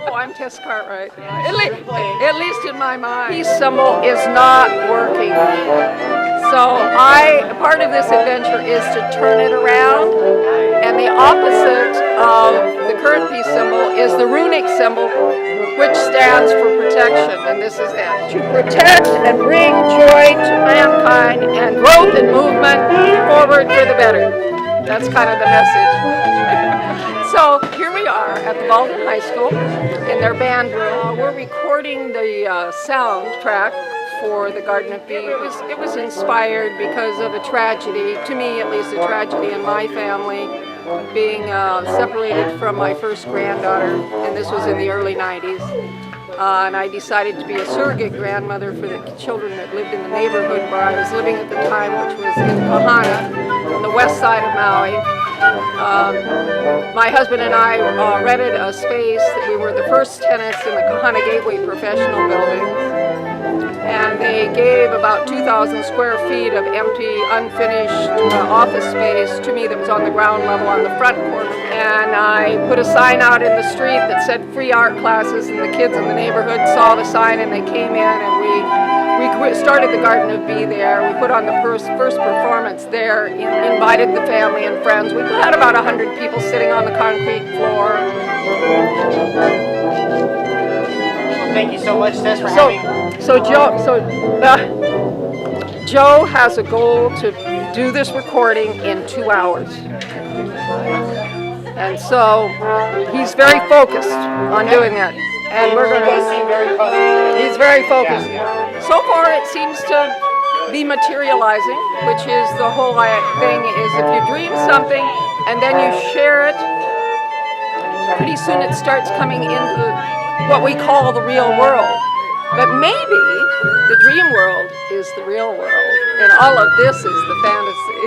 Oh, I'm Tess Cartwright. At least in my mind. Peace symbol is not working. So part of this adventure is to turn it around, and the opposite of the current peace symbol is the runic symbol, which stands for protection, and this is it. To protect and bring joy to mankind and growth and movement forward for the better. That's kind of the message. So here we are at the Baldwin High School in their band room. We're recording the soundtrack for the Garden of Bee. It was inspired because of a tragedy, to me at least a tragedy in my family, being separated from my first granddaughter, and this was in the early 90s. And I decided to be a surrogate grandmother for the children that lived in the neighborhood where I was living at the time, which was in Kahana, on the west side of Maui. My husband and I rented a space. We were the first tenants in the Kahana Gateway Professional Building. And they gave about 2,000 square feet of empty, unfinished office space to me that was on the ground level on the front corner. And I put a sign out in the street that said free art classes, and the kids in the neighborhood saw the sign and they came in, and we started the Garden of Bee there. We put on the first performance there, invited the family and friends. We had about 100 people sitting on the concrete floor. Thank you so much, Tess, for having. Joe has a goal to do this recording in 2 hours, and so he's very focused on doing that. And we're going to. He's very focused. So far, it seems to be materializing, which is the whole thing. Is if you dream something and then you share it, pretty soon it starts coming into what we call the real world. But maybe the dream world is the real world, and all of this is the fantasy.